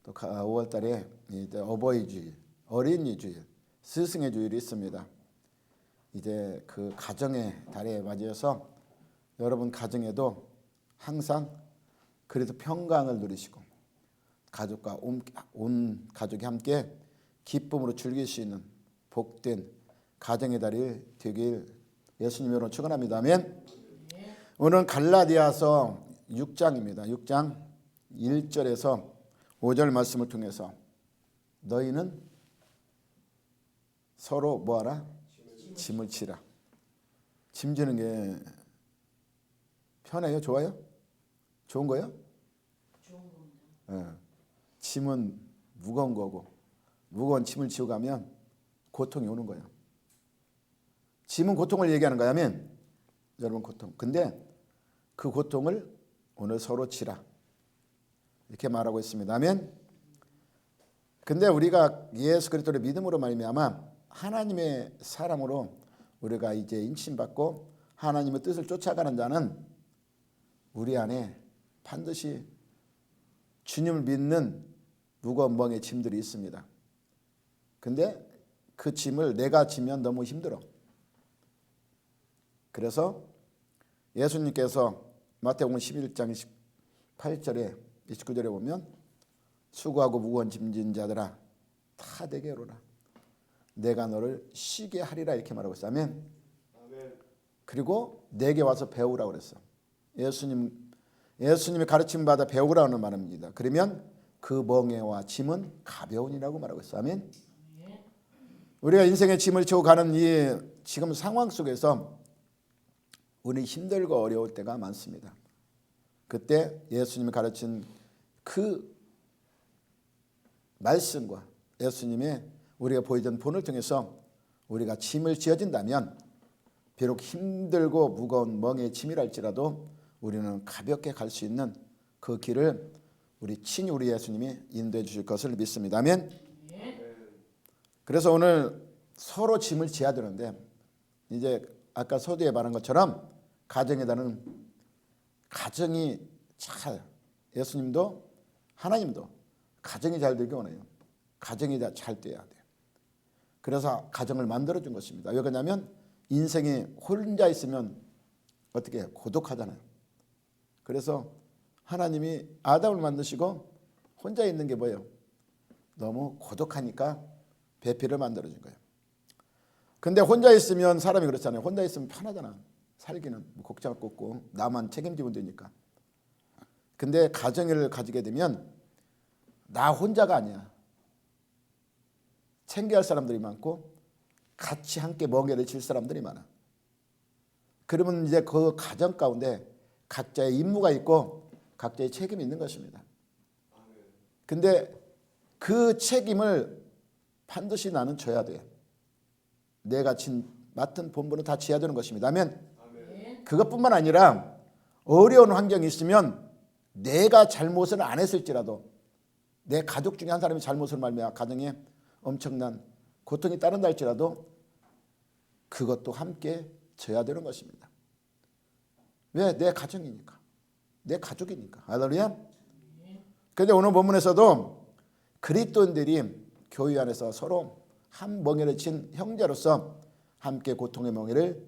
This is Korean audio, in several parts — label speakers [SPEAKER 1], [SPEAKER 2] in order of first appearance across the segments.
[SPEAKER 1] 또 5월 달에 이제 어버이 주일, 어린이 주일, 스승의 주일이 있습니다. 이제 그 가정의 달에 맞이해서 여러분 가정에도 항상 그래도 평강을 누리시고 가족과 온 가족이 함께 기쁨으로 즐길 수 있는 복된 가정의 달이 되길 예수님으로 축원합니다. 아멘. 오늘은 갈라디아서 6장입니다. 6장 1절에서 5절 말씀을 통해서 너희는 서로 뭐하라? 짐을 지라. 짐 지는 게 편해요? 좋아요? 좋은 거예요?
[SPEAKER 2] 좋은 겁니다.
[SPEAKER 1] 짐은 무거운 거고 무거운 짐을 지고 가면 고통이 오는 거예요. 짐은 고통을 얘기하는 거야. 아멘. 여러분 고통. 근데 그 고통을 오늘 서로 지라. 이렇게 말하고 있습니다. 아멘. 근데 우리가 예수 그리스도를 믿음으로 말미암아 하나님의 사람으로 우리가 이제 인침받고 하나님의 뜻을 쫓아가는 자는 우리 안에 반드시 주님을 믿는 무거운 멍의 짐들이 있습니다. 근데 그 짐을 내가 지면 너무 힘들어. 그래서 예수님께서 마태복음 11장 18절에 29절에 보면 수고하고 무거운 짐진 자들아 다 내게 오라. 내가 너를 쉬게 하리라 이렇게 말하고 있어요. 아멘. 그리고 내게 와서 배우라고 그랬어. 예수님의 가르침 받아 배우라는 말입니다. 그러면 그 멍에와 짐은 가벼우니라고 말하고 있어요. 아멘. 우리가 인생의 짐을 지고 가는 이 지금 상황 속에서 우리 힘들고 어려울 때가 많습니다. 그때 예수님이 가르친 그 말씀과 예수님의 우리가 보여준 본을 통해서 우리가 짐을 지어진다면 비록 힘들고 무거운 멍의 짐이랄지라도 우리는 가볍게 갈 수 있는 그 길을 우리 친히 우리 예수님이 인도해 주실 것을 믿습니다. 아멘. 그래서 오늘 서로 짐을 지어야 되는데 이제 아까 서두에 말한 것처럼 가정에다는 가정이 잘 예수님도 하나님도 가정이 잘 되기 원해요. 가정이 잘 돼야 돼요. 그래서 가정을 만들어준 것입니다. 왜 그러냐면 인생이 혼자 있으면 어떻게 해요? 고독하잖아요. 그래서 하나님이 아담을 만드시고 혼자 있는 게 뭐예요? 너무 고독하니까 배필을 만들어준 거예요. 근데 혼자 있으면 사람이 그렇잖아요. 혼자 있으면 편하잖아. 살기는 뭐 걱정할 거 없고 나만 책임지면 되니까. 근데 가정을 가지게 되면 나 혼자가 아니야. 챙겨야 할 사람들이 많고 같이 함께 멍에를 질 사람들이 많아. 그러면 이제 그 가정 가운데 각자의 임무가 있고 각자의 책임이 있는 것입니다. 근데 그 책임을 반드시 나는 져야 돼. 내가 맡은 본분은 다 지어야 되는 것입니다. 아멘. 그것뿐만 아니라 어려운 환경이 있으면 내가 잘못을 안 했을지라도 내 가족 중에 한 사람이 잘못을 말미암아 가정에 엄청난 고통이 따른다 할지라도 그것도 함께 져야 되는 것입니다. 왜? 내 가정이니까. 내 가족이니까. 할렐루야. 그런데 오늘 본문에서도 그리스도인들이 교회 안에서 서로 한 멍에를 친 형제로서 함께 고통의 멍에를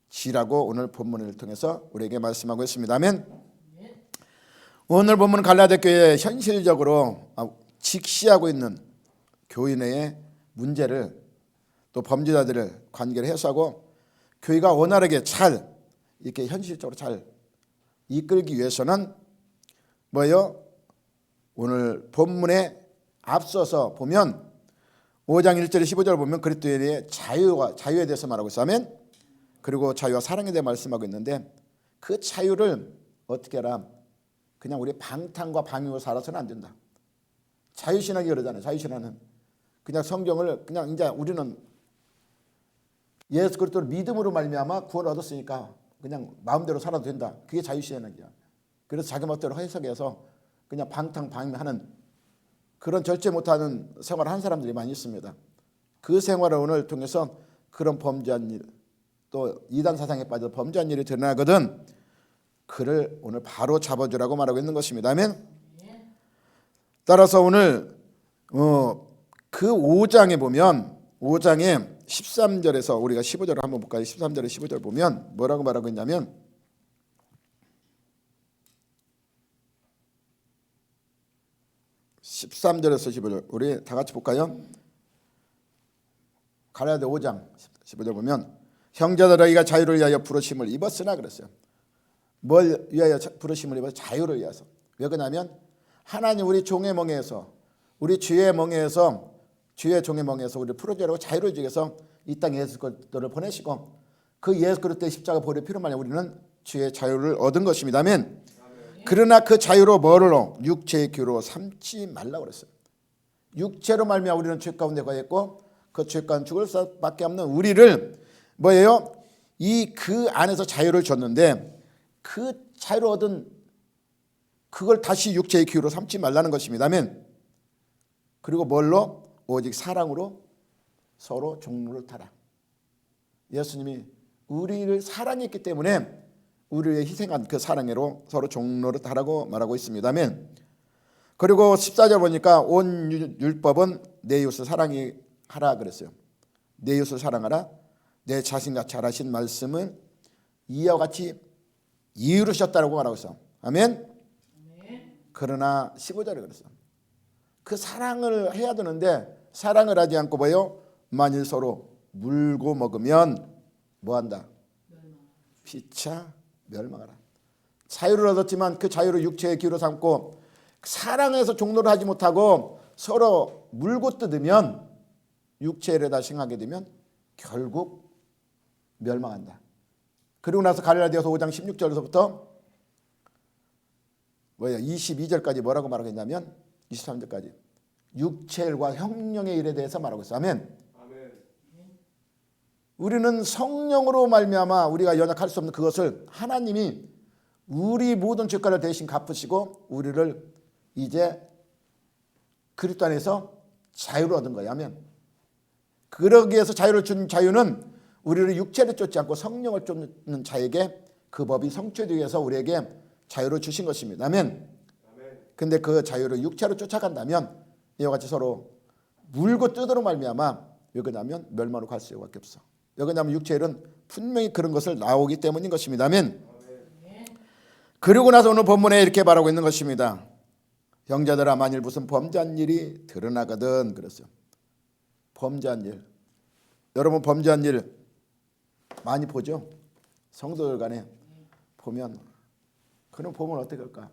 [SPEAKER 1] 지라고 오늘 본문을 통해서 우리에게 말씀하고 있습니다. 아멘. 오늘 본문 갈라디아 교회에 현실적으로 직시하고 있는 교인의 문제를 또 범죄자들을 관계를 해소하고 교회가 원활하게 잘 이렇게 현실적으로 잘 이끌기 위해서는 뭐예요? 오늘 본문에 앞서서 보면 5장 1절 15절을 보면 그리스도인의 자유에 대해서 말하고 있어요. 아멘. 그리고 자유와 사랑에 대해 말씀하고 있는데 그 자유를 어떻게 하라? 그냥 우리 방탕과 방임으로 살아서는 안 된다. 자유신학이 그러잖아요. 자유신학은 그냥 성경을 그냥 이제 우리는 예수 그리스도를 믿음으로 말미암아 구원을 얻었으니까 그냥 마음대로 살아도 된다. 그게 자유신학이야. 그래서 자기 멋대로 해석해서 그냥 방탕 방임하는 그런 절제 못하는 생활을 한 사람들이 많이 있습니다. 그 생활을 오늘 통해서 그런 범죄한 일, 또 이단 사상에 빠져 범죄한 일이 드러나거든 그를 오늘 바로 잡아주라고 말하고 있는 것입니다. 아멘. 따라서 오늘 그 5장에 보면 5장에 13절에서 우리가 15절을 한번 볼까요? 13절에 15절 보면 뭐라고 말하고 있냐면 13절에서 15절 우리 다 같이 볼까요? 갈라디아 5장 15절 보면 형제들아 이가 자유를 위하여 부르심을 입었으나 그랬어요. 뭘 위하여 부르심을 입어서 자유를 위해서. 왜 그러냐면 하나님 우리 종의 멍에서 우리 주의 멍에서 주의 종의 멍에서 우리를 풀어주려고 자유를 주기 위해서 이 땅에 예수 그리스도를 보내시고 그 예수 그리스도의 십자가 보혈의 피로 말미암아 우리는 주의 자유를 얻은 것입니다. 아멘. 그러나 그 자유로 뭐로 육체의 기로 삼지 말라고 그랬어요. 육체로 말미암아 우리는 죄 가운데 거했고 그 죄 가운데 죽을 수밖에 없는 우리를 뭐예요? 이 그 안에서 자유를 줬는데 그 자유를 얻은 그걸 다시 육체의 기로 삼지 말라는 것입니다. 아멘. 그리고 뭘로? 오직 사랑으로 서로 종로를 타라. 예수님이 우리를 사랑했기 때문에 우리를 희생한 그 사랑으로 서로 종로를 타라고 말하고 있습니다. 아멘. 그리고 14절 보니까 온 율법은 내 이웃을 사랑하라 그랬어요. 내 이웃을 사랑하라. 내 자신같이 잘하신 말씀을 이와 같이 이루셨다고 말하고 있어. 아멘. 그러나 15절에 그랬어. 그 사랑을 해야 되는데 사랑을 하지 않고 뭐예요? 만일 서로 물고 먹으면 뭐한다? 피차 멸망하라. 자유를 얻었지만 그 자유를 육체의 기로 삼고 사랑해서 종로를 하지 못하고 서로 물고 뜯으면 육체에다 생하게 되면 결국 멸망한다. 그리고 나서 갈라디아서 5장 16절에서부터 뭐야 22절까지 뭐라고 말하고 있냐면 23절까지 육체일과 형령의 일에 대해서 말하고 있어요. 아멘. 우리는 성령으로 말미암아 우리가 연약할 수 없는 그것을 하나님이 우리 모든 죄가를 대신 갚으시고 우리를 이제 그리스도 안에서 자유를 얻은 거예요. 아멘. 그러기 위해서 자유를 준 자유는 우리를 육체를 쫓지 않고 성령을 쫓는 자에게 그 법이 성취되기 위해서 우리에게 자유를 주신 것입니다. 아멘. 근데 그 자유를 육체로 쫓아간다면 이와 같이 서로 물고 뜯으로 말미암아 여기냐면 멸망으로 갈 수밖에 없어. 여기냐면 육체는 분명히 그런 것을 나오기 때문인 것입니다. 아멘. 그리고 나서 오늘 본문에 이렇게 말하고 있는 것입니다. 형제들아 만일 무슨 범죄한 일이 드러나거든 그랬어요. 범죄한 일. 여러분 범죄한 일 많이 보죠? 성도들 간에 보면 그럼 보면 어떻게 할까?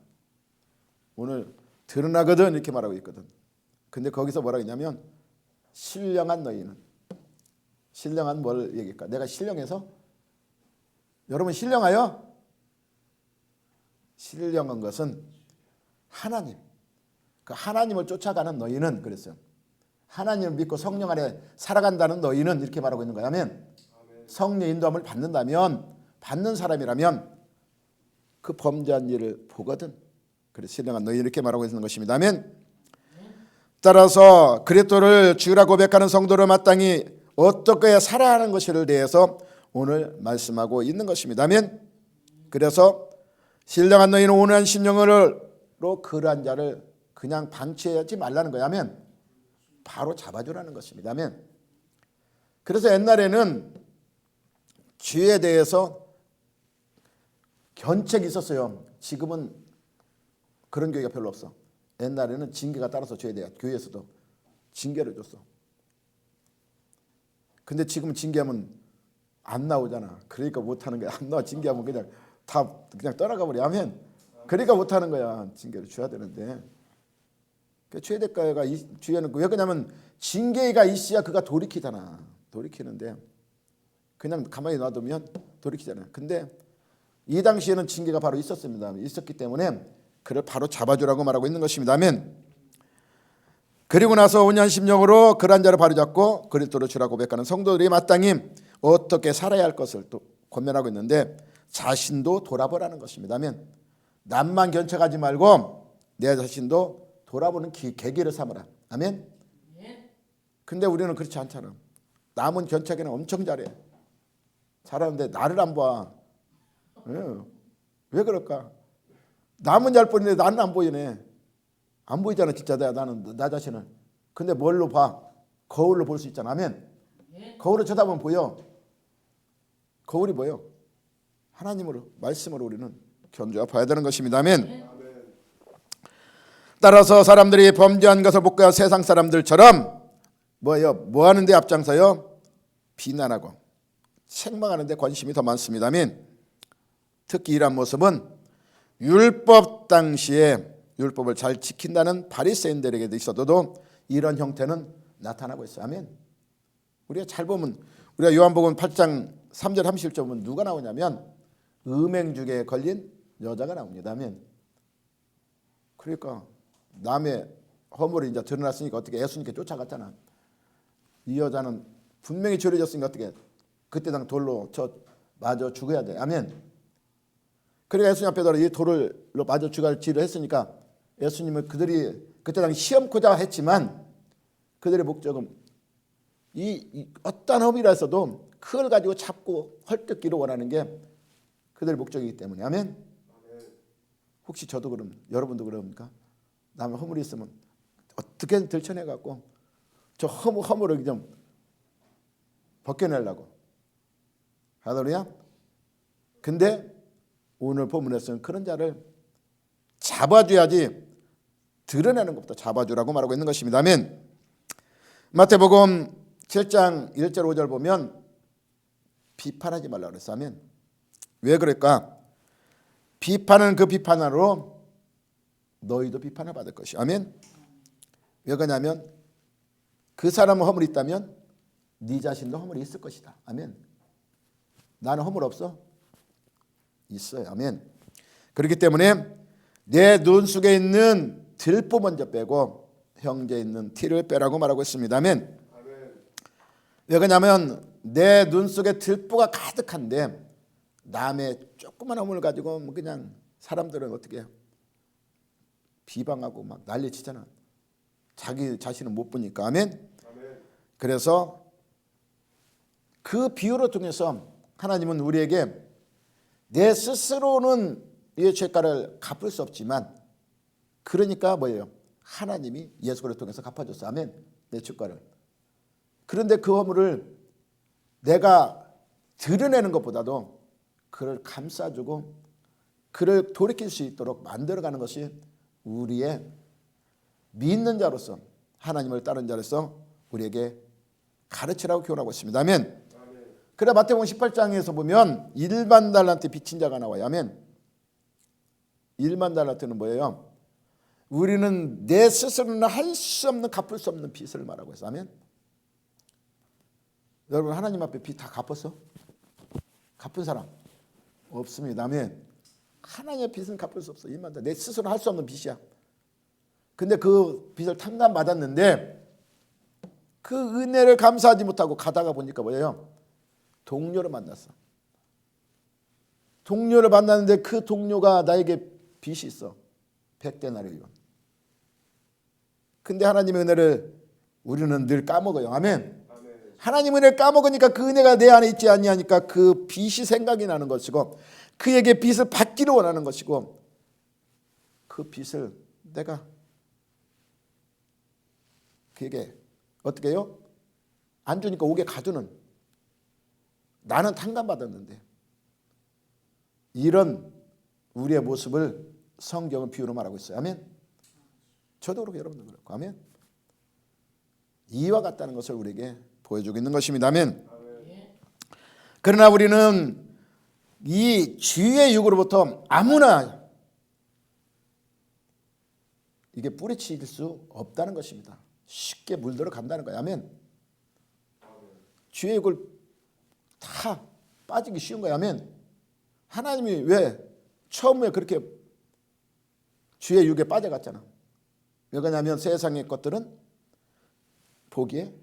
[SPEAKER 1] 오늘 드러나거든 이렇게 말하고 있거든. 근데 거기서 뭐라고 했냐면 신령한 너희는 신령한 뭘 얘기할까? 내가 신령해서 여러분 신령하여 신령한 것은 하나님 그 하나님을 쫓아가는 너희는 그랬어요. 하나님을 믿고 성령 안에 살아간다는 너희는 이렇게 말하고 있는 거야. 아멘. 성령 인도함을 받는다면 받는 사람이라면 그 범죄한 일을 보거든. 그래서 신령한 너희 이렇게 말하고 있는 것입니다. 아멘. 따라서 그리스도를 주라 고백하는 성도를 마땅히 어떻게 살아야 하는 것을 대해서 오늘 말씀하고 있는 것입니다. 아멘. 그래서 신령한 너희는 온유한 심령으로 그러한 자를 그냥 방치하지 말라는 거야. 아멘. 바로 잡아주라는 것입니다. 아멘. 그래서 옛날에는 죄에 대해서 견책이 있었어요. 지금은 그런 교회가 별로 없어. 옛날에는 징계가 따라서 죄에 대해 교회에서도 징계를 줬어. 근데 지금 징계하면 안 나오잖아. 그러니까 못하는 거야. 안 나와. 징계하면 그냥 다 그냥 떠나가 버려. 아멘. 그러니까 못하는 거야. 징계를 줘야 되는데. 그 죄 대가가 주에는 왜 그러냐면 징계가 있어야 그가 돌이키잖아. 돌이키는데 그냥 가만히 놔두면 돌이키잖아요. 근데 이 당시에는 징계가 바로 있었습니다. 있었기 때문에 그를 바로 잡아주라고 말하고 있는 것입니다. 아멘. 그리고 나서 온유한 심령으로 그런 자를 바로잡고 그리스도를 주라 고백하는 성도들이 마땅히 어떻게 살아야 할 것을 또 권면하고 있는데 자신도 돌아보라는 것입니다. 아멘. 남만 견책하지 말고 내 자신도 돌아보는 계기를 삼으라. 아멘. 근데 우리는 그렇지 않잖아. 남은 견책에는 엄청 잘해. 잘하는데 나를 안 봐. 왜 그럴까? 남은 잘 보이는데 나는 안 보이네. 안 보이잖아 진짜 나는 나 자신을. 근데 뭘로 봐? 거울로 볼 수 있잖아. 아멘.
[SPEAKER 2] 예.
[SPEAKER 1] 거울을 쳐다보면 보여. 거울이 보여. 하나님으로 말씀으로 우리는 견주어 봐야 되는 것입니다. 아멘. 따라서 사람들이 범죄한 것을 복구한 세상 사람들처럼 뭐예요? 뭐 하는데 앞장서요? 비난하고 책망하는 데 관심이 더 많습니다. 아멘. 특히 이러한 모습은 율법 당시에 율법을 잘 지킨다는 바리새인들에게도 있어도 이런 형태는 나타나고 있어요. 아멘. 우리가 잘 보면 우리가 요한복음 8장 3절 31절 보면 누가 나오냐면 음행주에 걸린 여자가 나옵니다. 아멘. 그러니까 남의 허물이 이제 드러났으니까 어떻게 예수님께 쫓아갔잖아. 이 여자는 분명히 죄를 졌으니까 어떻게 그때 당 돌로 맞아 죽어야 돼. 아멘. 그러니까 예수님 앞에서 이 돌로 맞아 죽을 지를 했으니까 예수님은 그들이 그때 당 시험코자 했지만 그들의 목적은 이 어떠한 험이라 해서도 그걸 가지고 잡고 헐뜯기를 원하는 게 그들의 목적이기 때문에. 아멘. 혹시 저도 그럼 여러분도 그럽니까? 남의 허물이 있으면 어떻게든 들춰내갖고 저 허물을 좀 벗겨내려고. 할렐루야. 근데 오늘 본문에서는 그런 자를 잡아줘야지 드러내는 것부터 잡아주라고 말하고 있는 것입니다. 아멘. 마태복음 7장 1절 5절 보면 비판하지 말라고 그랬어. 아멘. 왜 그럴까? 비판은 그 비판으로 너희도 비판을 받을 것이. 아멘. 왜 그러냐면 그 사람은 허물이 있다면 네 자신도 허물이 있을 것이다. 아멘. 나는 허물 없어? 있어요. 아멘. 그렇기 때문에 내 눈 속에 있는 들보 먼저 빼고 형제 있는 티를 빼라고 말하고 있습니다. 아멘. 왜 그러냐면 내 눈 속에 들보가 가득한데 남의 조그만 허물을 가지고 그냥 사람들은 어떻게 해요? 비방하고 막 난리치잖아. 자기 자신은 못 보니까. 아멘. 그래서 그 비유를 통해서 하나님은 우리에게 내 스스로는 이 죄가를 갚을 수 없지만 그러니까 뭐예요? 하나님이 예수 그리스도를 통해서 갚아줬어. 아멘. 내 죄가를. 그런데 그 허물을 내가 드러내는 것보다도 그를 감싸주고 그를 돌이킬 수 있도록 만들어가는 것이 우리의 믿는 자로서 하나님을 따르는 자로서 우리에게 가르치라고 교훈하고 있습니다. 아멘. 그래 마태복음 18장에서 보면 1만 달란트 빚진 자가 나와요. 아멘. 1만 달란트는 뭐예요? 우리는 내 스스로는 할 수 없는 갚을 수 없는 빚을 말하고 있어요. 아멘. 여러분 하나님 앞에 빚 다 갚았어? 갚은 사람 없습니다. 아멘. 하나님의 빚은 갚을 수 없어. 1만 달란트. 내 스스로 할 수 없는 빚이야. 근데 그 빚을 탕감받았는데 그 은혜를 감사하지 못하고 가다가 보니까 뭐예요? 동료를 만났어. 동료를 만났는데 그 동료가 나에게 빚이 있어. 100데나리온. 근데 하나님의 은혜를 우리는 늘 까먹어요. 아멘. 하나님의 은혜를 까먹으니까 그 은혜가 내 안에 있지 아니하니까 그 빚이 생각이 나는 것이고 그에게 빚을 받기를 원하는 것이고 그 빚을 내가 그에게 어떻게 해요? 안 주니까 옥에 가두는. 나는 탕감받았는데. 이런 우리의 모습을 성경은 비유로 말하고 있어요. 아멘. 저도 그렇고 여러분도 그렇고. 아멘. 이와 같다는 것을 우리에게 보여주고 있는 것입니다. 아멘. 그러나 우리는 이 죄의 유혹으로부터 아무나 이게 뿌리칠 수 없다는 것입니다. 쉽게 물들어 간다는 거예요. 아멘. 죄의 유혹을 다 빠지기 쉬운 거예요. 아멘. 하나님이 왜 처음에 그렇게 죄의 유혹에 빠져갔잖아. 왜 그러냐면 세상의 것들은 보기에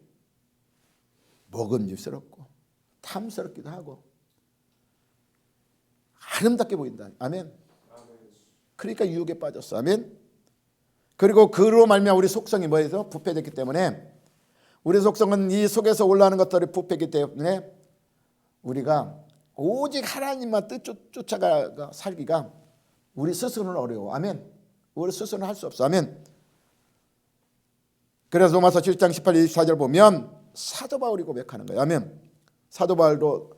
[SPEAKER 1] 먹음직스럽고 탐스럽기도 하고 아름답게 보인다. 아멘. 그러니까 유혹에 빠졌어. 아멘. 그리고 그로 말미암아 우리 속성이 뭐예요? 부패됐기 때문에 우리 속성은 이 속에서 올라오는 것들이 부패이기 때문에 우리가 오직 하나님만 뜻 쫓아가 살기가 우리 스스로는 어려워. 아멘. 우리 스스로는 할 수 없어. 아멘. 그래서 로마서 7장 18, 24절 보면 사도 바울이 고백하는 거예요. 아멘. 사도 바울도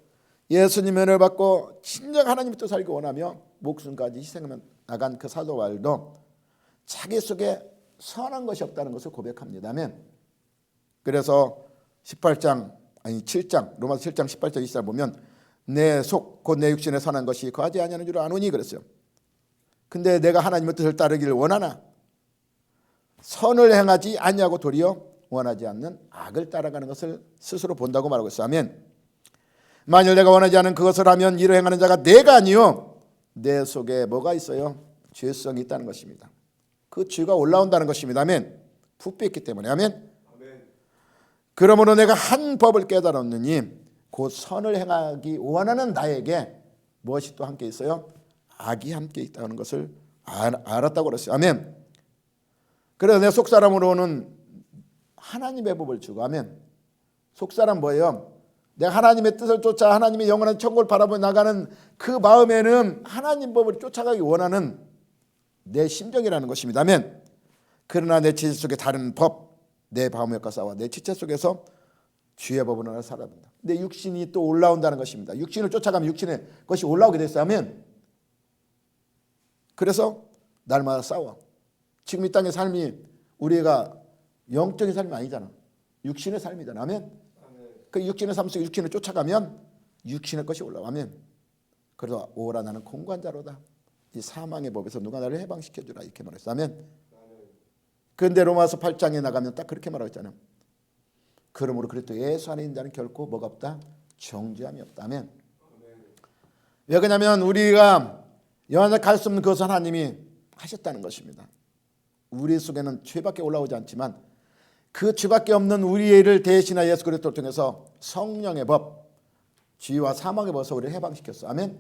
[SPEAKER 1] 예수님의 은혜를 받고 진정 하나님의 뜻을 살기 원하며 목숨까지 희생하며 나간 그 사도 바울도 자기 속에 선한 것이 없다는 것을 고백합니다. 아멘. 그래서 7장 로마서 7장 18절 24절 보면 내 속 곧 내 육신에 선한 것이 거하지 아니하는 줄 아노니 그랬어요. 근데 내가 하나님의 뜻을 따르기를 원하나 선을 행하지 아니하고 도리어 원하지 않는 악을 따라가는 것을 스스로 본다고 말하고 있어요. 아멘. 만일 내가 원하지 않은 그것을 하면 이를 행하는 자가 내가 아니요 내 속에 뭐가 있어요? 죄성이 있다는 것입니다. 그 죄가 올라온다는 것입니다. 아멘. 부패했기 때문에. 아멘. 그러므로 내가 한 법을 깨달았느니 곧 선을 행하기 원하는 나에게 무엇이 또 함께 있어요? 악이 함께 있다는 것을 알았다고 그랬어요. 아멘. 그래서 내 속사람으로는 하나님의 법을 주고. 아멘. 속사람 뭐예요? 내가 하나님의 뜻을 쫓아 하나님의 영원한 천국을 바라보며 나가는 그 마음에는 하나님 법을 쫓아가기 원하는 내 심정이라는 것입니다. 아멘. 그러나 내 지체 속에 다른 법, 내 마음과 싸워 내 지체 속에서 주의 법을 하나 살아야 된다. 내 육신이 또 올라온다는 것입니다. 육신을 쫓아가면 육신의 것이 올라오게 됐어요. 아멘. 그래서 날마다 싸워. 지금 이 땅의 삶이 우리가 영적인 삶이 아니잖아. 육신의 삶이잖아. 아멘. 그 육신의 삶 속에 육신을 쫓아가면 육신의 것이 올라와. 아멘. 그래서 오라 나는 공관자로다. 이 사망의 법에서 누가 나를 해방시켜주라 이렇게 말했어. 아멘. 그런데 로마서 8장에 나가면 딱 그렇게 말하고 있잖아요. 그러므로 그리스도 예수 안에 있는 자는 결코 뭐가 없다? 정죄함이 없다. 아멘. 왜 그러냐면 우리가 영원히 갈 수 없는 그것을 하나님이 하셨다는 것입니다. 우리 속에는 죄밖에 올라오지 않지만 그 죄밖에 없는 우리를 대신하여 예수 그리스도를 통해서 성령의 법, 죄와 사망의 법에서 우리를 해방시켰어. 아멘.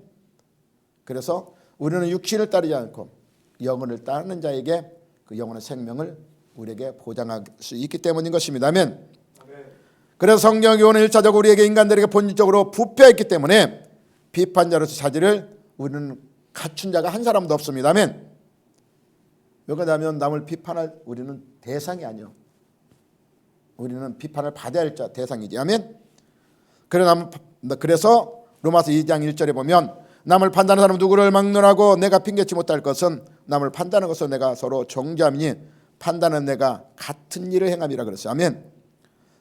[SPEAKER 1] 그래서 우리는 육신을 따르지 않고 영혼을 따르는 자에게 그 영혼의 생명을 우리에게 보장할 수 있기 때문인 것입니다. 아멘. 그래서 성경이 오늘 1차적으로 우리에게 인간들에게 본질적으로 부패했기 때문에 비판자로서 자질을 우리는 갖춘 자가 한 사람도 없습니다. 아멘. 왜 그러냐면 남을 비판할 우리는 대상이 아니요. 우리는 비판을 받아야 할 자 대상이지. 아멘. 그래서 로마서 2장 1절에 보면 남을 판단하는 사람 누구를 막론하고 내가 핑계치 못할 것은 남을 판단하는 것은 내가 서로 정죄함이니 판단은 내가 같은 일을 행함이라 그랬어요. 아멘.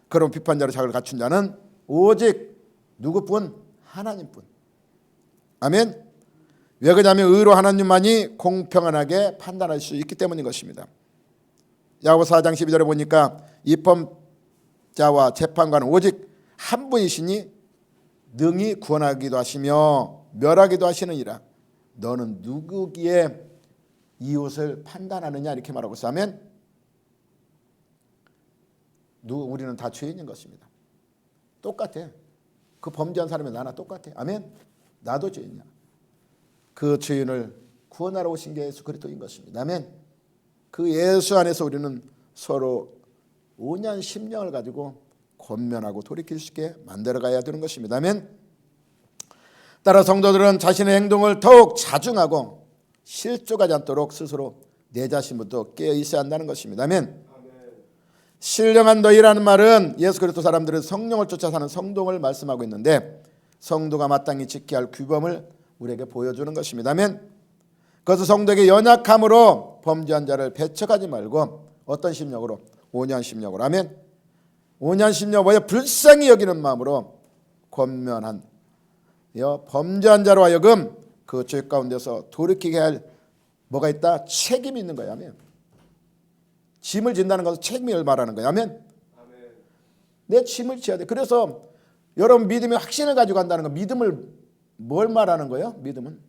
[SPEAKER 1] 그럼 비판자로 자격을 갖춘 자는 오직 누구뿐? 하나님뿐. 아멘. 왜 그러냐면 의로 하나님만이 공평하게 판단할 수 있기 때문인 것입니다. 야고보서 4장 12절에 보니까 입법자와 재판관은 오직 한 분이시니 능히 구원하기도 하시며 멸하기도 하시느니라. 너는 누구기에 이웃을 판단하느냐 이렇게 말하고 있어. 아멘. 우리는 다 죄인인 것입니다. 똑같아. 그 범죄한 사람이 나나 똑같아. 아멘. 나도 죄인이야. 그 죄인을 구원하러 오신 게 예수 그리스도인 것입니다. 아멘. 그 예수 안에서 우리는 서로 5년 10년을 가지고 권면하고 돌이킬 수 있게 만들어가야 되는 것입니다. 아멘. 따라 성도들은 자신의 행동을 더욱 자중하고 실족하지 않도록 스스로 내 자신부터 깨어 있어야 한다는 것입니다. 아멘. 신령한 너희라는 말은 예수 그리스도 사람들은 성령을 쫓아 사는 성도를 말씀하고 있는데 성도가 마땅히 지켜야 할 규범을 우리에게 보여주는 것입니다. 아멘. 그래서 성도에게 연약함으로 범죄한 자를 배척하지 말고 어떤 심령으로? 온유한 심령으로. 아멘. 온유한 심령 뭐야? 불쌍히 여기는 마음으로 권면한 범죄한 자로 하여금 그 죄 가운데서 돌이키게 할 뭐가 있다? 책임이 있는 거야. 아멘. 짐을 진다는 것은 책임을 말하는 거야. 아멘. 내 짐을 지어야 돼. 그래서 여러분 믿음의 확신을 가지고 간다는 거. 믿음을 뭘 말하는 거예요? 믿음은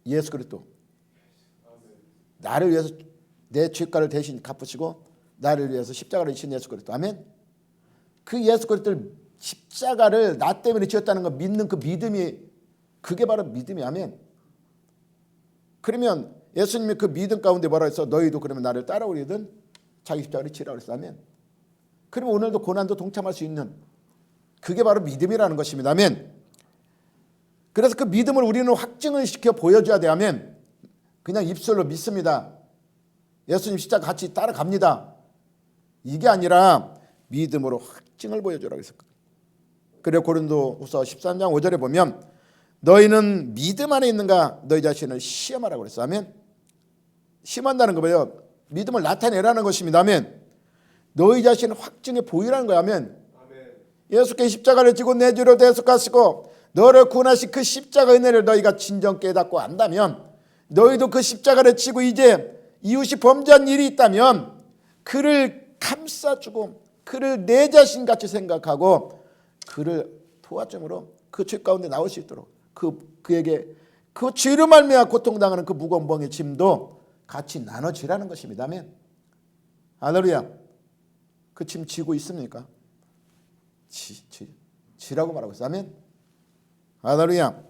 [SPEAKER 1] 예수 그리스도. 나를 위해서 내 죄가를 대신 갚으시고 나를 위해서 십자가를 지신 예수 그리스도. 아멘. 그 예수 그리스도를 십자가를 나 때문에 지었다는 거 믿는 그 믿음이 그게 바로 믿음이. 아멘. 그러면 예수님이 그 믿음 가운데 뭐라 했어? 너희도 그러면 나를 따라오리든 자기 십자가를 지라고 했어. 아멘. 그러면 오늘도 고난도 동참할 수 있는 그게 바로 믿음이라는 것입니다. 아멘. 그래서 그 믿음을 우리는 확증을 시켜 보여줘야 돼. 아멘. 그냥 입술로 믿습니다. 예수님 십자가 같이 따라갑니다. 이게 아니라 믿음으로 확증을 보여주라고 했었거든요. 그리고 고린도후서 13장 5절에 보면 너희는 믿음 안에 있는가 너희 자신을 시험하라고 그랬어. 아멘. 시험한다는 거 뭐예요? 믿음을 나타내라는 것입니다. 아멘. 너희 자신을 확증해 보이라는 거야. 아멘. 예수께서 십자가를 지고 내 죄를 대속하시고 너를 구원하신 그 십자가의 은혜를 너희가 진정 깨닫고 안다면, 너희도 그 십자가를 지고 이제 이웃이 범죄한 일이 있다면 그를 감싸주고 그를 내 자신같이 생각하고 그를 도와줌으로 그 죄 가운데 나올 수 있도록 그에게 그 죄로 말미암아 고통당하는 그 무거운 멍의 짐도 같이 나눠지라는 것입니다. 아멘. 할렐루야. 그 짐 지고 있습니까? 지라고 말하고 있어요. 아멘. 할렐루야.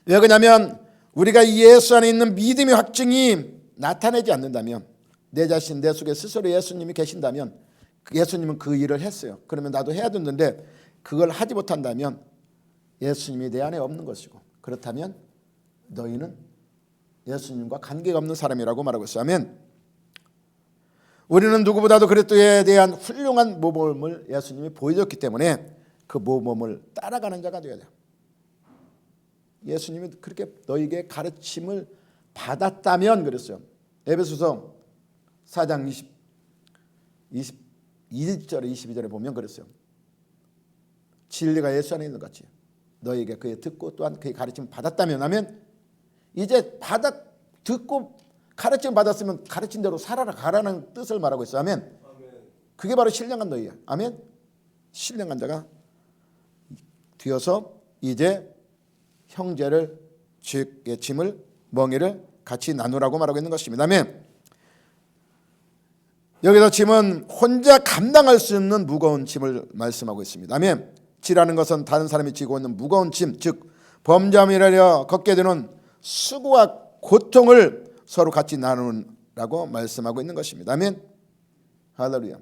[SPEAKER 1] 왜 그러냐면 우리가 예수 안에 있는 믿음의 확증이 나타내지 않는다면, 내 자신 내 속에 스스로 예수님이 계신다면 예수님은 그 일을 했어요. 그러면 나도 해야 되는데 그걸 하지 못한다면 예수님이 내 안에 없는 것이고, 그렇다면 너희는 예수님과 관계가 없는 사람이라고 말하고 있어요. 아멘. 우리는 누구보다도 그리스도에 대한 훌륭한 모범을 예수님이 보여줬기 때문에 그 모범을 따라가는 자가 되어야 돼요. 예수님이 그렇게 너에게 가르침을 받았다면 그랬어요. 에베소서 4장 21절에 22절에 보면 그랬어요. 진리가 예수 안에 있는 것 같이 너에게 그의 듣고 또한 그의 가르침을 받았다면, 하면 이제 듣고 가르침 받았으면 가르친 대로 살아라 가라는 뜻을 말하고 있어요. 아멘. 그게 바로 신령한 너희야. 아멘. 신령한 자가 되어서 이제 형제를 짐을 멍에를 같이 나누라고 말하고 있는 것입니다. 아멘. 여기서 짐은 혼자 감당할 수 없는 무거운 짐을 말씀하고 있습니다. 아멘. 지라는 것은 다른 사람이 지고 있는 무거운 짐, 즉 범죄함이라려 걷게 되는 수고와 고통을 서로 같이 나누라고 말씀하고 있는 것입니다. 아멘. 할렐루야.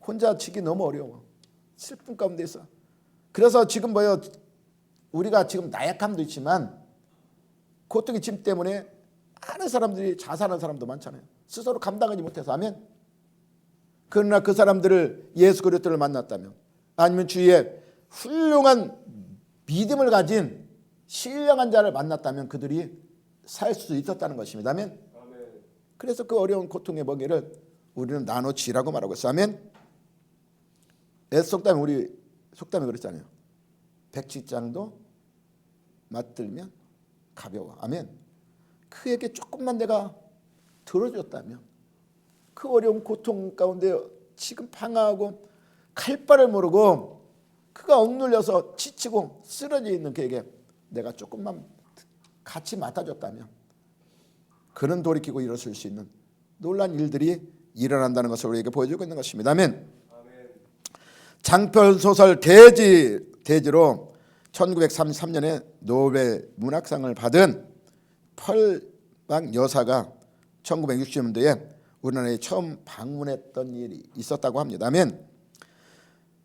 [SPEAKER 1] 혼자 지기 너무 어려워. 슬픔 가운데 있어. 그래서 지금 뭐요? 우리가 지금 나약함도 있지만 고통의 짐 때문에 많은 사람들이 자살하는 사람도 많잖아요. 스스로 감당하지 못해서. 아멘. 그러나 그 사람들을 예수 그리스도를 만났다면, 아니면 주위에 훌륭한 믿음을 가진 신령한 자를 만났다면 그들이 살 수 있었다는 것입니다. 아멘. 그래서 그 어려운 고통의 멍에를 우리는 나눠지라고 말하고 있어요. 아멘. 속담에 우리 속담에 그랬잖아요. 백지장도 맞들면 가벼워. 아멘. 그에게 조금만 내가 들어줬다면, 그 어려운 고통 가운데 지금 방황하고 갈 바를 모르고 그가 억눌려서 지치고 쓰러져 있는 그에게 내가 조금만 같이 맡아줬다면 그는 돌이키고 일어설 수 있는 놀라운 일들이 일어난다는 것을 우리에게 보여주고 있는 것입니다. 아멘. 장편 소설 대지로 1933년에 노벨 문학상을 받은 펄박 여사가 1960년대에 우리나라에 처음 방문했던 일이 있었다고 합니다. 아멘.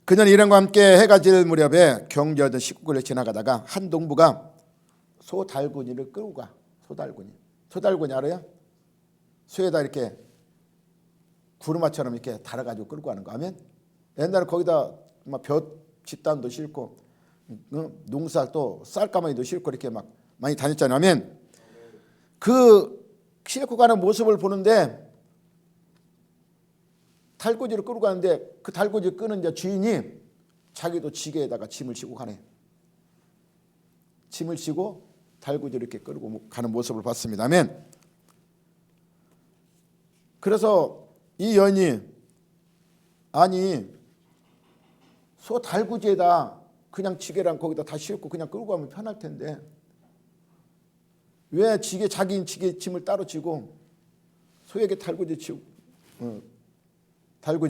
[SPEAKER 1] 그녀는 일행과 함께 해가 질 무렵에 경주하던 식구를 지나가다가 한 농부가 소달구니를 끌고 가. 소달구니 알아요? 소에다 이렇게 구르마처럼 이렇게 달아가지고 끌고 가는 거. 아멘. 옛날에 거기다 막 벼 집단도 싣고 농사 또 쌀가마니도 싣고 이렇게 막 많이 다녔잖아요. 아멘. 그 싣고 가는 모습을 보는데 달구지를 끌고 가는데 그 달구지 끄는 이제 주인이 자기도 지게에다가 짐을 지고 가네. 짐을 지고 달구지를 이렇게 끌고 가는 모습을 봤습니다. 아멘. 그래서 이 여인이 아니 소 달구지에다 그냥 지게랑 거기다 다 싣고 그냥 끌고 가면 편할 텐데 왜 자기 지게 짐을 따로 지고 소에게 달구지를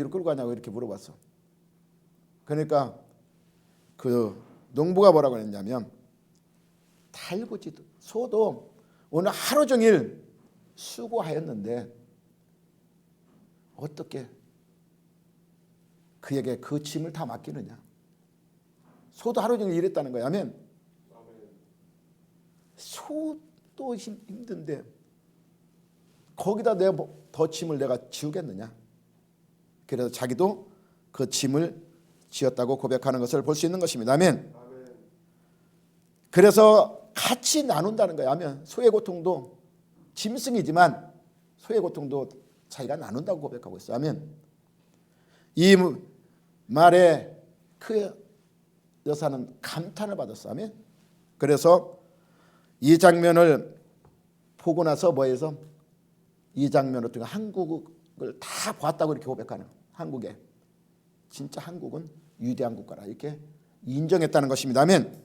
[SPEAKER 1] 끌고 가냐고 이렇게 물어봤어. 그러니까 그 농부가 뭐라고 했냐면, 달구지도 소도 오늘 하루 종일 수고하였는데 어떻게 그에게 그 짐을 다 맡기느냐. 소도 하루 종일 일했다는 거야. 아멘. 소도 힘든데 거기다 내 더 짐을 내가 지우겠느냐. 그래서 자기도 그 짐을 지었다고 고백하는 것을 볼 수 있는 것입니다. 아멘. 그래서 같이 나눈다는 거예요. 아멘. 소의 고통도 짐승이지만 소의 고통도 자기가 나눈다고 고백하고 있어요. 아멘. 이 말에 그 여사는 감탄을 받았어요. 아멘. 그래서 이 장면을 보고 나서 뭐해서 이 장면을 통해 한국을 다 봤다고 이렇게 고백하는, 한국에 진짜 한국은 위대한 국가라 이렇게 인정했다는 것입니다. 아멘.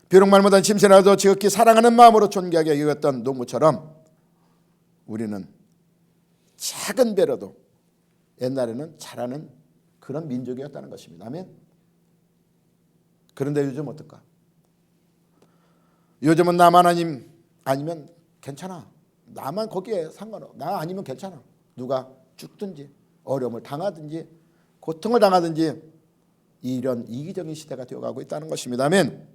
[SPEAKER 1] 비록 말 못한 짐승이라도 지극히 사랑하는 마음으로 존귀하게 여겼던 농부처럼 우리는 작은 배려도 옛날에는 잘하는 그런 민족이었다는 것입니다. 아멘. 그런데 요즘 어떨까? 요즘은 나만 아니면 괜찮아. 나만 거기에 상관없어. 나 아니면 괜찮아. 누가 죽든지 어려움을 당하든지 고통을 당하든지 이런 이기적인 시대가 되어가고 있다는 것입니다. 아멘.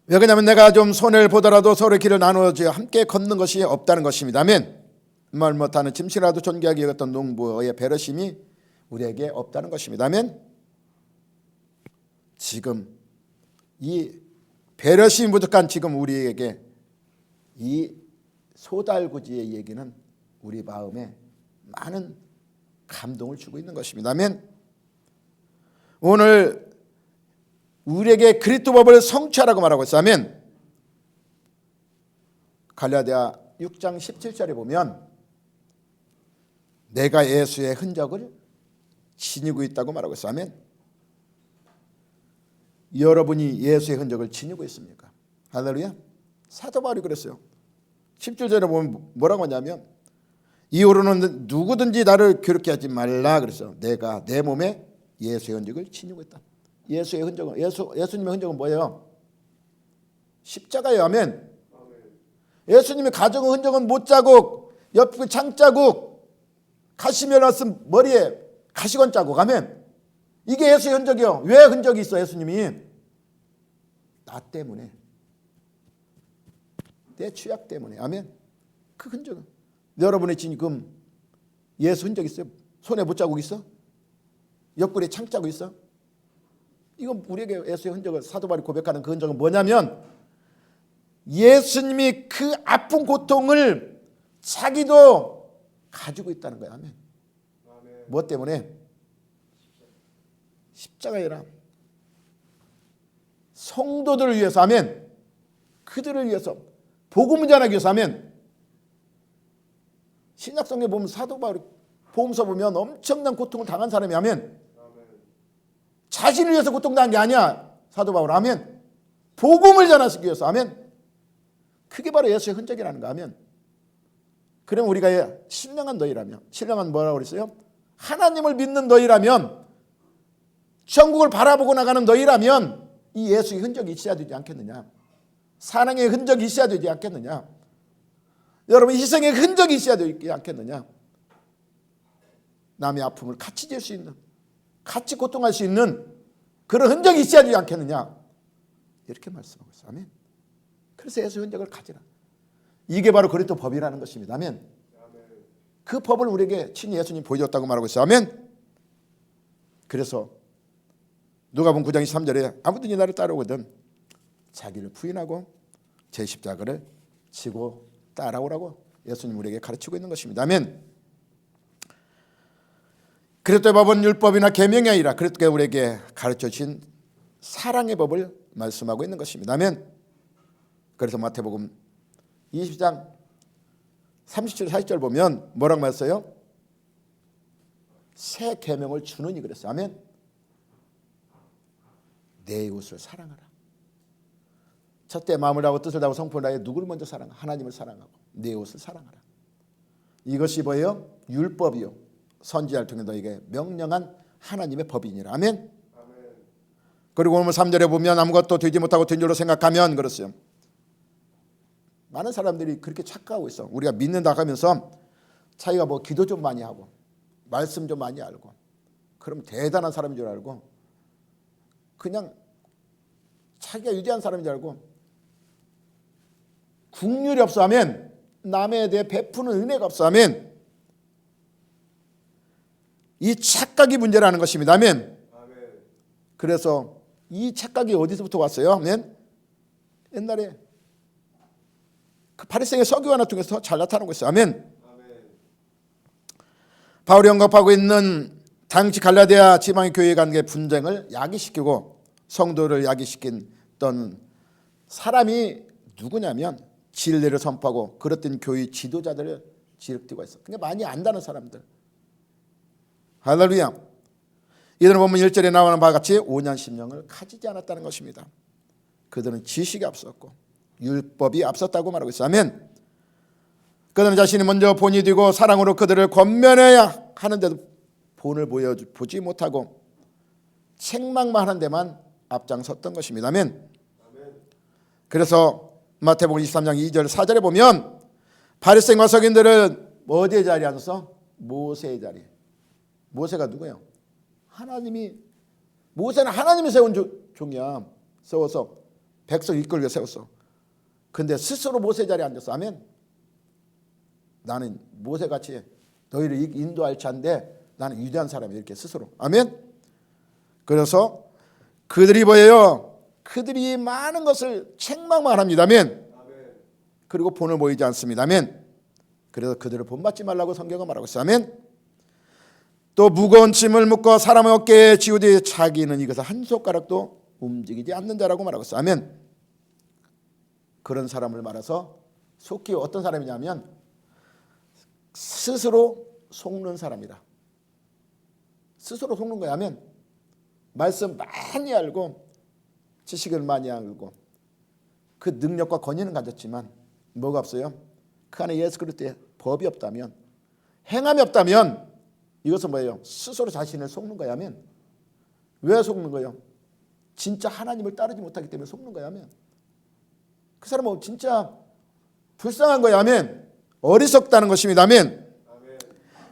[SPEAKER 1] 왜 그러냐면 내가 좀 손해를 보더라도 서로의 길을 나누어져 함께 걷는 것이 없다는 것입니다. 아멘. 말 못하는 짐승이라도 존귀하게 여겼던 농부의 배려심이 우리에게 없다는 것입니다. 아멘. 지금 이 배려심이 부족한 지금 우리에게 이 소달구지의 얘기는 우리 마음에 많은 감동을 주고 있는 것입니다. 아멘. 오늘 우리에게 그리스도 법을 성취하라고 말하고 있어요. 아멘. 갈라디아 6장 17절에 보면 내가 예수의 흔적을 지니고 있다고 말하고 있어요. 아멘. 여러분이 예수의 흔적을 지니고 있습니까? 할렐루야. 사도 바울이 그랬어요. 17절에 보면 뭐라고 하냐면 이후로는 누구든지 나를 괴롭게 하지 말라 그랬어요. 내가 내 몸에 예수의 흔적을 지니고 있다. 예수의 흔적은 예수님의 흔적은 뭐예요? 십자가예요. 아멘. 예수님의 가정의 흔적은 못자국, 옆에 창자국, 가시면을 쓴 머리에 가시관 자국. 아멘. 이게 예수의 흔적이요. 왜 흔적이 있어? 예수님이 나 때문에, 내 죄악 때문에. 아멘. 그 흔적은 여러분의 지금 예수 흔적 있어요? 손에 못자국 있어? 옆구리에 창자국 있어? 이건 우리에게 예수의 흔적을 사도 바울이 고백하는 그 흔적은 뭐냐면 예수님이 그 아픈 고통을 자기도 가지고 있다는 거야. 아멘. 뭐 때문에? 십자가이라. 성도들을 위해서. 아멘. 그들을 위해서 복음을 전하기 위해서. 아멘. 신약성경에 보면 사도 바울이 복음서 보면 엄청난 고통을 당한 사람이. 아멘. 자신을 위해서 고통당한 게 아니야. 사도 바울. 아멘. 복음을 전하기 위해서. 아멘. 그게 바로 예수의 흔적이라는 거. 아멘. 그럼 우리가 신령한 너희라면, 신령한 뭐라고 그랬어요? 하나님을 믿는 너희라면, 천국을 바라보고 나가는 너희라면 이 예수의 흔적이 있어야 되지 않겠느냐. 사랑의 흔적이 있어야 되지 않겠느냐. 여러분 희생의 흔적이 있어야 되지 않겠느냐. 남의 아픔을 같이 질 수 있는, 같이 고통할 수 있는 그런 흔적이 있어야 되지 않겠느냐. 이렇게 말씀하고 있어요. 아멘. 그래서 예수의 흔적을 가지라. 이게 바로 그리스도 법이라는 것입니다. 아멘. 그 법을 우리에게 친히 예수님 보여줬다고 말하고 있어요. 아멘. 그래서 누가복음 9장 23절에 아무든지 나를 따르거든 자기를 부인하고 제 십자가를 지고 따라오라고 예수님 우리에게 가르치고 있는 것입니다. 아멘. 그리스도의 법은 율법이나 계명이 아니라 그리스도가 우리에게 가르쳐 주신 사랑의 법을 말씀하고 있는 것입니다. 아멘. 그래서 마태복음 20장 30절 40절 보면 뭐라고 말했어요? 새 계명을 주느니 그랬어요. 아멘. 내 이웃을 사랑하라. 첫째 마음을 다하고 뜻을 다하고 성품을 다해 누구를 먼저 사랑하? 하나님을 사랑하고 내 이웃을 사랑하라. 이것이 뭐예요? 율법이요. 선지자를 통해 너에게 명령한 하나님의 법이니라. 아멘. 그리고 오늘 3절에 보면 아무것도 되지 못하고 된 줄로 생각하면 그랬어요. 많은 사람들이 그렇게 착각하고 있어. 우리가 믿는다 하면서 자기가 뭐 기도 좀 많이 하고 말씀 좀 많이 알고 그럼 대단한 사람인 줄 알고 그냥 자기가 유대한 사람인 줄 알고 국률이 없어. 아멘. 남에 대해 베푸는 은혜가 없어. 아멘. 이 착각이 문제라는 것입니다. 아멘. 그래서 이 착각이 어디서부터 왔어요? 아멘. 옛날에 그 바리새인의 서기관을 통해서 잘 나타나고 있어요. 아멘. 바울이 언급하고 있는 당시 갈라디아 지방의 교회 관계 분쟁을 야기시키고 성도를 야기시켰던 사람이 누구냐면 진리를 선포하고 그랬던 교회 지도자들을 지륵띠고 있어. 그러니까 많이 안다는 사람들. 할렐루야. 이들은 보면 1절에 나오는 바와 같이 5년 10년을 가지지 않았다는 것입니다. 그들은 지식이 앞섰고 율법이 앞섰다고 말하고 있어요. 아멘. 그들은 자신이 먼저 본이 되고 사랑으로 그들을 권면해야 하는데도 본을 보지 못하고 책망만 하는 데만 앞장섰던 것입니다. 아멘. 그래서 마태복음 23장 2절 4절에 보면 바리새인과 서기관들은 어디에 자리에 앉아서? 모세의 자리에. 모세가 누구예요? 모세는 하나님이 세운 종이야. 세워서 백성 이끌게 세웠어. 근데 스스로 모세의 자리에 앉았어. 아멘. 나는 모세같이 너희를 인도할 자인데 나는 위대한 사람이야. 이렇게 스스로. 아멘. 그래서 그들이 뭐예요? 그들이 많은 것을 책망만 합니다. 아멘. 그리고 본을 보이지 않습니다. 아멘. 그래서 그들을 본받지 말라고 성경은 말하고 있어요. 아멘. 또 무거운 짐을 묶어 사람의 어깨에 지우되 자기는 이것을 한 손가락도 움직이지 않는 자라고 말하고 있어요. 아멘. 그런 사람을 말해서 속히 어떤 사람이냐면 스스로 속는 사람이다. 스스로 속는 거야. 아멘. 말씀 많이 알고 지식을 많이 알고 그 능력과 권위는 가졌지만 뭐가 없어요? 그 안에 예수 그리스도의 법이 없다면, 행함이 없다면 이것은 뭐예요? 스스로 자신을 속는 거야. 아멘. 왜 속는 거예요? 진짜 하나님을 따르지 못하기 때문에 속는 거야. 아멘. 그 사람은 진짜 불쌍한 거야. 아멘. 어리석다는 것입니다. 아멘.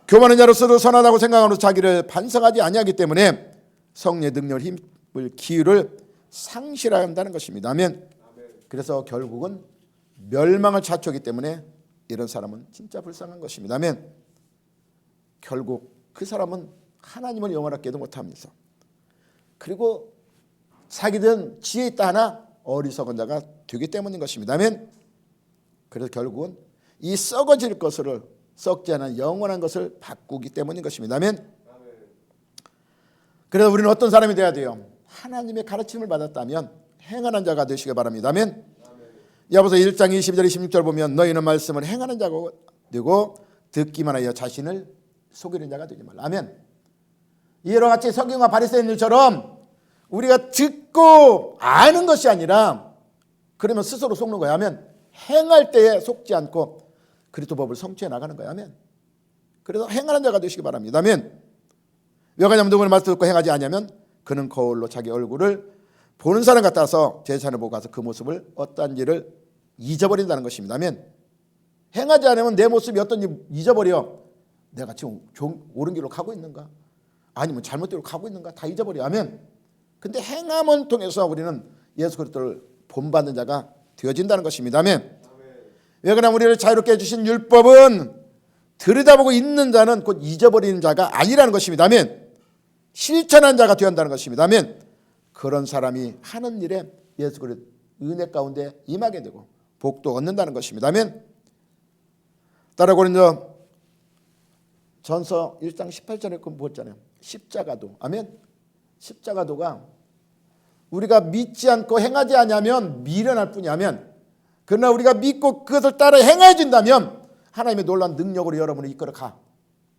[SPEAKER 1] 교만한 자로서도 선하다고 생각하면서 자기를 반성하지 아니하기 때문에 성령의 능력을 힘을 기회를 상실한다는 것입니다. 아멘. 그래서 결국은 멸망을 자초하기 때문에 이런 사람은 진짜 불쌍한 것입니다. 아멘. 결국 그 사람은 하나님을 영원하게 도 못하면서 그리고 자기든 지혜 있다 하나 어리석은 자가 되기 때문인 것입니다. 아멘. 그래서 결국은 이 썩어질 것을 썩지 않은 영원한 것을 바꾸기 때문인 것입니다. 아멘. 그래서 우리는 어떤 사람이 되어야 돼요? 하나님의 가르침을 받았다면 행하는 자가 되시기 바랍니다. 아멘. 야고보서 1장 22절 26절 보면 너희는 말씀을 행하는 자가 되고 듣기만 하여 자신을 속이는 자가 되지 말라. 아멘. 이와 같이 서기관과 바리새인들처럼 우리가 듣고 아는 것이 아니라 그러면 스스로 속는 거야. 아멘. 행할 때에 속지 않고 그리스도 법을 성취해 나가는 거야. 아멘. 그래서 행하는 자가 되시기 바랍니다. 아멘. 왜 그러냐면 누구는 말씀 듣고 행하지 않으면 그는 거울로 자기 얼굴을 보는 사람 같아서 제3을 보고 가서 그 모습을 어떠한지를 잊어버린다는 것입니다. 아멘. 행하지 않으면 내 모습이 어떤지 잊어버려. 내가 지금 옳은 길로 가고 있는가? 아니면 잘못대로 가고 있는가? 다 잊어버려. 아멘. 근데 행함을 통해서 우리는 예수 그리스도를 본받는 자가 되어진다는 것입니다. 아멘. 왜 그러냐면 우리를 자유롭게 해주신 율법은 들여다보고 있는 자는 곧 잊어버리는 자가 아니라는 것입니다. 아멘. 실천한 자가 되어야 한다는 것입니다. 아멘. 그런 사람이 하는 일에 예수 그리스도 은혜 가운데 임하게 되고 복도 얻는다는 것입니다. 아멘. 따라 고린도 전서 1장 18절에 그 보았잖아요. 십자가도. 아멘. 십자가도가 우리가 믿지 않고 행하지 않으면 미련할 뿐이야. 아멘. 그러나 우리가 믿고 그것을 따라 행해 준다면 하나님의 놀라운 능력으로 여러분을 이끌어 가.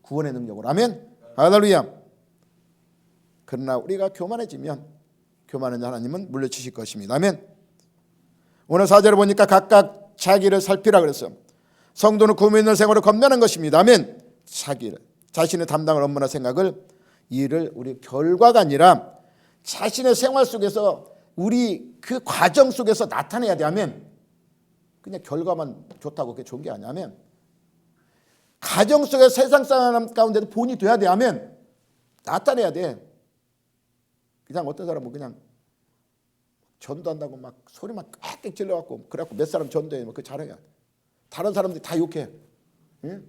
[SPEAKER 1] 구원의 능력으로. 아멘. 할렐루야. 그러나 우리가 교만해지면 교만한 하나님은 물려주실 것입니다. 아멘. 오늘 4절을 보니까 각각 자기를 살피라 그랬어요. 성도는 구미 있는 생활을 건면한 것입니다. 아멘. 자신의 담당을 업무나 생각을 일을 우리 결과가 아니라 자신의 생활 속에서 우리 그 과정 속에서 나타내야 돼. 아멘. 그냥 결과만 좋다고 그게 좋은 게 아니야. 아멘. 가정 속에 세상 사람 가운데도 본이 돼야 돼. 아멘. 나타내야 돼. 그냥 어떤 사람은 그냥 전도한다고 막 소리만 꽥꽥 질러갖고 그래갖고 몇 사람 전도해. 그 잘해야 돼. 다른 사람들이 다 욕해. 응?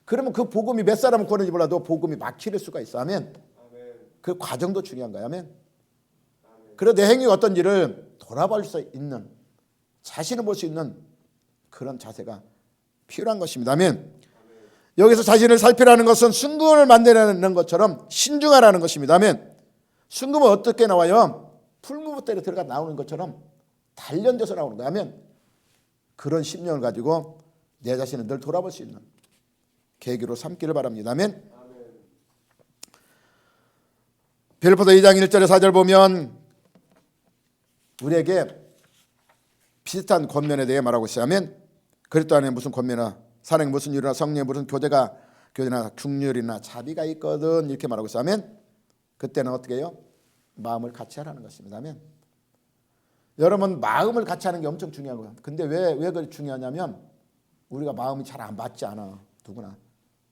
[SPEAKER 1] 그러면 그 복음이 몇 사람을 구원하는지 몰라도 복음이 막힐 수가 있어. 아멘. 그 과정도 중요한 거야. 아멘. 그래서 내 행위가 어떤지를 돌아볼 수 있는, 자신을 볼 수 있는 그런 자세가 필요한 것입니다. 아멘. 여기서 자신을 살피라는 것은 순금을 만들어내는 것처럼 신중하라는 것입니다. 아멘. 순금은 어떻게 나와요? 풀무부대로 들어가 나오는 것처럼 단련돼서 나오는 거야. 아멘. 그런 심령을 가지고 내 자신을 늘 돌아볼 수 있는 계기로 삼기를 바랍니다. 아멘. 빌립보서 2장 1절에 4절 보면 우리에게 비슷한 권면에 대해 말하고 있어요. 아멘. 그리스도 안에 무슨 권면이나 사랑에 무슨 유나 성령에 무슨 교제나 긍휼이나 자비가 있거든 이렇게 말하고 있어요. 아멘. 그때는 어떻게 해요? 마음을 같이 하라는 것입니다. 아멘. 여러분 마음을 같이 하는 게 엄청 중요한 거예요. 근데 왜 그게 중요하냐면 우리가 마음이 잘 안 맞지 않아. 누구나.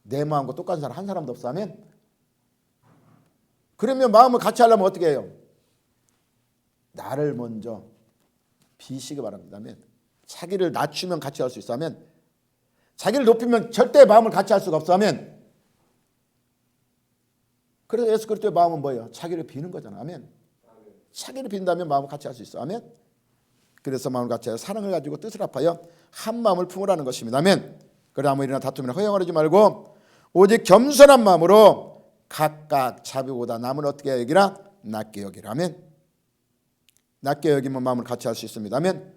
[SPEAKER 1] 내 마음과 똑같은 사람 한 사람도 없어. 아멘. 그러면 마음을 같이 하려면 어떻게 해요? 나를 먼저 비시기 바랍니다. 아멘. 자기를 낮추면 같이 할 수 있어. 아멘. 자기를 높이면 절대 마음을 같이 할 수가 없어. 아멘. 그래서 예수 그리스도의 마음은 뭐예요? 자기를 비는 거잖아. 아멘. 자기를 빈다면 마음을 같이 할 수 있어. 아멘. 그래서 마음을 같이 하여 사랑을 가지고 뜻을 합하여 한 마음을 품으라는 것입니다. 아멘. 그래 아무 일이나 다툼이나 허영을 하지 말고 오직 겸손한 마음으로 각각 자비보다 남을 어떻게 여기라? 낮게 여기라. 아멘. 낮게 여기면 마음을 같이 할 수 있습니다. 아멘.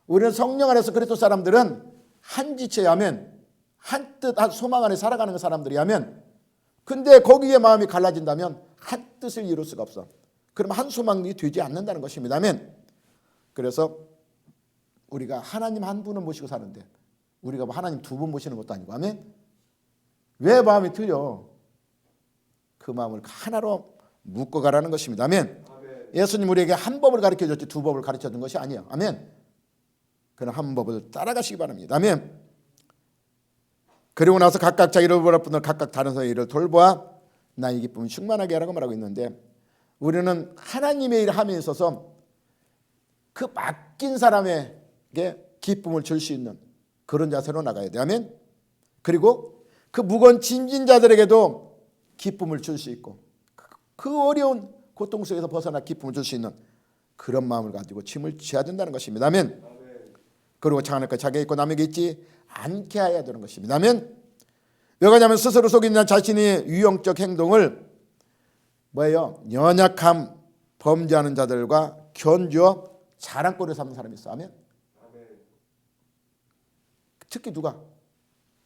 [SPEAKER 1] 우리는 성령 안에서 그리스도 사람들은 한 지체. 아멘. 한 뜻, 한 소망 안에 살아가는 사람들이. 아멘. 근데 거기에 마음이 갈라진다면 한 뜻을 이룰 수가 없어. 그러면 한 소망이 되지 않는다는 것입니다. 아멘. 그래서 우리가 하나님 한 분을 모시고 사는데 우리가 하나님 두 분 모시는 것도 아니고. 아멘. 왜 마음이 틀려? 그 마음을 하나로 묶어가라는 것입니다. 아멘. 예수님 우리에게 한 법을 가르쳐줬지 두 법을 가르쳐준 것이 아니에요. 아멘. 그런 한 법을 따라가시기 바랍니다. 아멘. 그리고 나서 각각 자기를 보라 뿐을 각각 다른 사람의 일을 돌보아 나의 기쁨을 충만하게 하라고 말하고 있는데 우리는 하나님의 일을 함에 있어서 그 맡긴 사람에게 기쁨을 줄 수 있는 그런 자세로 나가야 돼. 아멘. 그리고 그 무거운 짐진 자들에게도 기쁨을 줄 수 있고 그 어려운 고통 속에서 벗어나 기쁨을 줄 수 있는 그런 마음을 가지고 짐을 져야 된다는 것입니다. 아멘. 그리고 장하는 것 자기가 있고 남에게 있지 않게 해야 되는 것입니다. 아멘. 왜 그러냐면 스스로 속이는 자신이 유형적 행동을 뭐예요? 연약함 범죄하는 자들과 견주어 자랑거리 삼는 사람이 있어. 아멘. 특히 누가?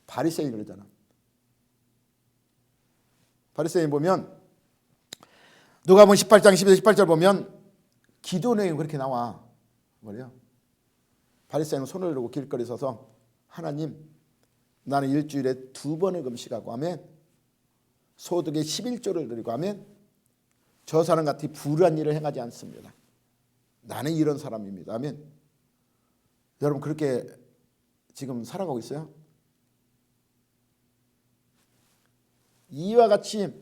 [SPEAKER 1] 바리새인 그러잖아. 바리새인 보면 누가복음 18장 12절 18절 보면 기도 내용이 그렇게 나와. 뭐래요? 바리새인은 손을 들고 길거리 서서 하나님 나는 일주일에 2번을 금식하고 아멘. 소득의 11조를 드리고 아멘. 저 사람 같이 불의한 일을 행하지 않습니다. 나는 이런 사람입니다. 아멘. 여러분 그렇게 지금 살아가고 있어요? 이와 같이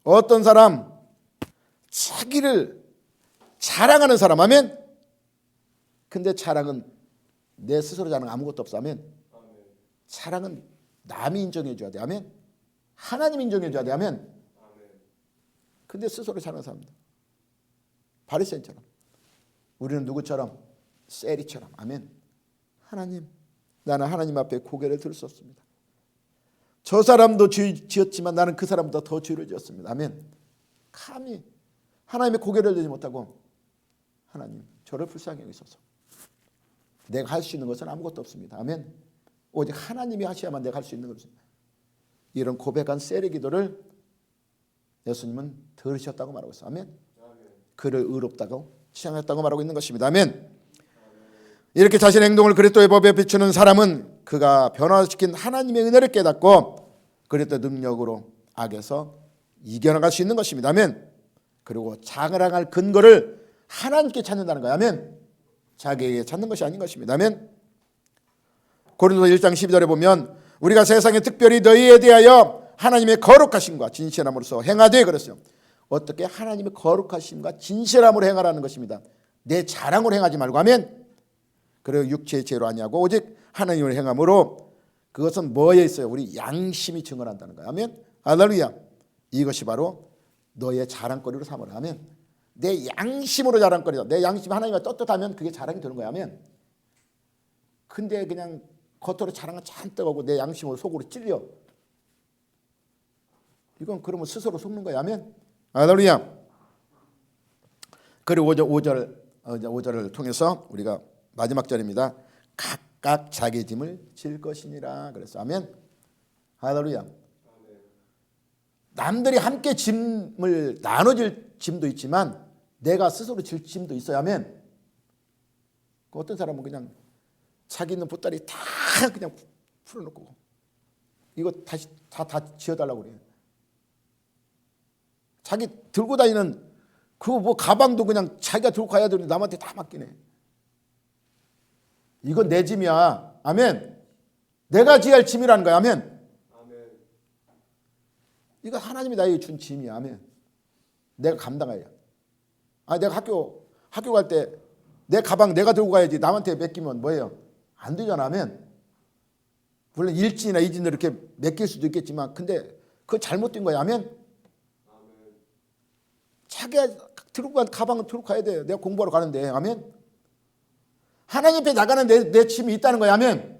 [SPEAKER 1] 어떤 사람 자기를 자랑하는 사람 아멘. 근데 자랑은 내 스스로 자랑 아무것도 없어. 아멘. 자랑은 남이 인정해 줘야 돼. 아멘. 하나님 인정해 줘야 돼. 아멘. 근데 스스로 자랑하는 사람들 바리새인처럼 우리는 누구처럼? 세리처럼. 아멘. 하나님 나는 하나님 앞에 고개를 들 수 없습니다. 저 사람도 죄 지었지만 나는 그 사람보다 더 죄를 지었습니다. 아멘. 감히 하나님의 고개를 들지 못하고 하나님 저를 불쌍히 여기소서. 내가 할 수 있는 것은 아무것도 없습니다. 아멘. 오직 하나님이 하셔야만 내가 할 수 있는 것입니다. 이런 고백한 세리 기도를 예수님은 들으셨다고 말하고 있어요. 아멘. 그를 의롭다고 취향했다고 말하고 있는 것입니다. 아멘. 이렇게 자신의 행동을 그리스도의 법에 비추는 사람은 그가 변화시킨 하나님의 은혜를 깨닫고 그리스도의 능력으로 악에서 이겨나갈 수 있는 것입니다. 아멘. 그리고 자랑할 근거를 하나님께 찾는다는 거예요. 아멘. 자기에게 찾는 것이 아닌 것입니다. 아멘. 고린도서 1장 12절에 보면 우리가 세상에 특별히 너희에 대하여 하나님의 거룩하심과 진실함으로써 행하되 그랬어요. 어떻게? 하나님의 거룩하심과 진실함으로 행하라는 것입니다. 내 자랑으로 행하지 말고 아멘. 그리고 육체의 죄로 아니하고 오직 하나님을 행함으로 그것은 뭐에 있어요? 우리 양심이 증언한다는 거야. 아멘. 할렐루야. 이것이 바로 너의 자랑거리로 삼으라. 아멘. 내 양심으로 자랑거리다. 내 양심이 하나님과 떳떳하면 그게 자랑이 되는 거야. 아멘. 근데 그냥 겉으로 자랑은 잔뜩 하고 내 양심으로 속으로 찔려. 이건 그러면 스스로 속는 거야. 아멘. 할렐루야. 그리고 5절을 통해서 우리가 마지막 절입니다. 각각 자기 짐을 질 것이니라. 그래서 아멘. 할렐루야. 남들이 함께 짐을 나눠질 짐도 있지만 내가 스스로 질 짐도 있어야 하면 어떤 사람은 그냥 자기 있는 보따리 다 그냥 풀어놓고 이거 다시 다 지어달라고 그래요. 자기 들고 다니는 그 뭐 가방도 그냥 자기가 들고 가야 되는데 남한테 다 맡기네. 이건 내 짐이야. 아멘. 내가 지어야 할 짐이라는 거야. 아멘. 이거 하나님이 나에게 준 짐이야. 아멘. 내가 감당해야. 내가 학교 갈 때 내 가방 내가 들고 가야지 남한테 맡기면 뭐예요? 안 되잖아. 아멘. 물론 일진이나 이진으로 이렇게 맡길 수도 있겠지만 근데 그거 잘못된 거야. 아멘. 자기가 들고 간 가방은 들고 가야 돼. 내가 공부하러 가는데. 아멘. 하나님 앞에 나가는 내 짐이 있다는 거야. 아멘.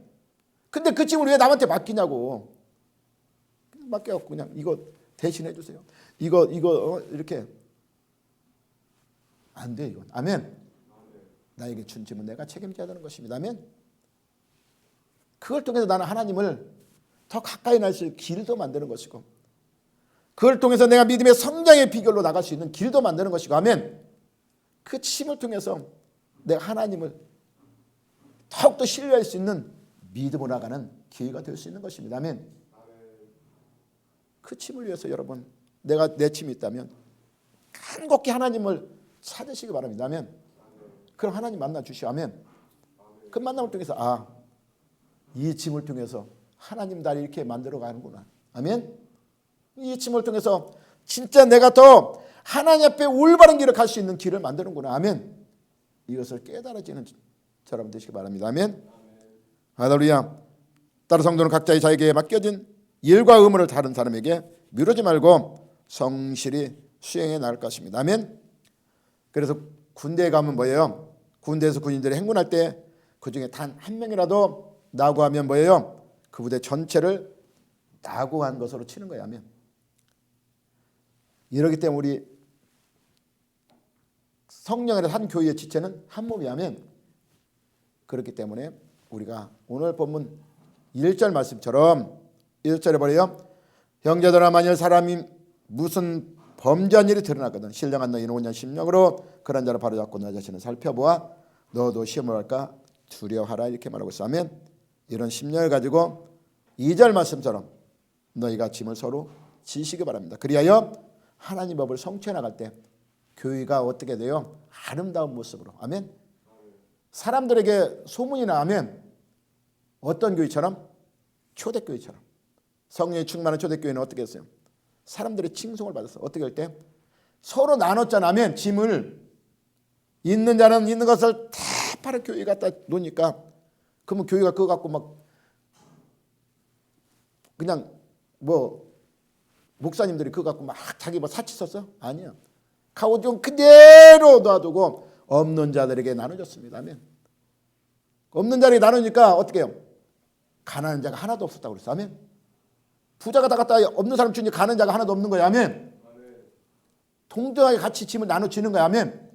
[SPEAKER 1] 근데 그 짐을 왜 남한테 맡기냐고. 맡겨갖고 그냥 이거 대신해 주세요. 이거 이렇게 안 돼. 이건. 아멘. 나에게 준 짐은 내가 책임져야 되는 것입니다. 아멘. 그걸 통해서 나는 하나님을 더 가까이 날 수 있는 길도 만드는 것이고 그걸 통해서 내가 믿음의 성장의 비결로 나갈 수 있는 길도 만드는 것이고 아멘. 그 짐을 통해서 내가 하나님을 더욱더 신뢰할 수 있는 믿음으로 나가는 기회가 될 수 있는 것입니다. 아멘. 그 짐을 위해서 여러분 내가 내 짐이 있다면 간곡히 하나님을 찾으시기 바랍니다. 아멘. 그럼 하나님 만나 주시오. 아멘. 그 만남을 통해서 이 짐을 통해서 하나님 나를 이렇게 만들어 가는구나. 아멘. 이 짐을 통해서 진짜 내가 더 하나님 앞에 올바른 길을 갈 수 있는 길을 만드는구나. 아멘. 이것을 깨달아지는 여러분 되시기 바랍니다. 아멘. 할렐루야. 따라 성도는 각자의 자에게 맡겨진 일과 의무를 다른 사람에게 미루지 말고 성실히 수행해 나갈 것입니다. 아멘. 그래서 군대에 가면 뭐예요? 군대에서 군인들이 행군할 때 그중에 단 한 명이라도 낙오하면 뭐예요? 그 부대 전체를 낙오한 것으로 치는 거예요. 아멘. 이러기 때문에 우리 성령의 한 교회의 지체는 한 몸이라면 그렇기 때문에 우리가 오늘 본문 1절 말씀처럼 1절에 보래요. 형제들아 만일 사람이 무슨 범죄한 일이 드러나거든 신령한 너희는 온전 심령으로 그런 자를 바로잡고 너 자신을 살펴보아 너도 시험을 할까 두려워하라 이렇게 말하고 있어. 아멘. 이런 심령을 가지고 2절 말씀처럼 너희가 짐을 서로 지시기 바랍니다. 그리하여 하나님 법을 성취해 나갈 때 교회가 어떻게 돼요? 아름다운 모습으로. 아멘. 사람들에게 소문이 나. 아멘. 어떤 교회처럼? 초대교회처럼. 성령이 충만한 초대교회는 어떻게 했어요? 사람들의 칭송을 받았어. 어떻게 할 때? 서로 나눴잖아. 아멘. 짐을. 있는 자는 있는 것을 다 팔아 교회 갖다 놓으니까 그러면 교회가 그거 갖고 막 그냥 뭐 목사님들이 그거 갖고 막 자기 뭐 사치 썼어? 아니야. 가고 좀 그대로 놔두고 없는 자들에게 나눠줬습니다. 아멘. 없는 자들에게 나누니까 어떻게 해요? 가난한 자가 하나도 없었다고 그랬어. 아멘. 부자가 다 갖다 없는 사람 주니 가난한 자가 하나도 없는 거야. 아멘. 동등하게 같이 짐을 나눠지는 거야. 아멘.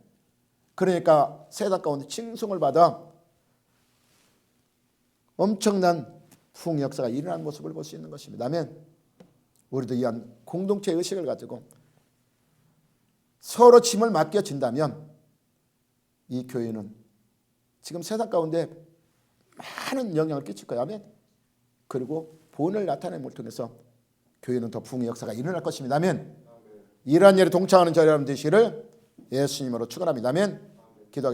[SPEAKER 1] 그러니까 세상 가운데 칭송을 받아 엄청난 부흥 역사가 일어나는 모습을 볼 수 있는 것입니다. 아멘. 우리도 이한 공동체 의식을 가지고 서로 짐을 맡겨진다면 이 교회는 지금 세상 가운데 많은 영향을 끼칠 거야. 아멘. 그리고 본을 나타내는 걸 통해서 교회는 더 부흥의 역사가 일어날 것입니다. 아멘. 이러한 일에 동참하는 저희 여러분 되시기를 예수님으로 축원합니다. 아멘. 기도하겠습니다.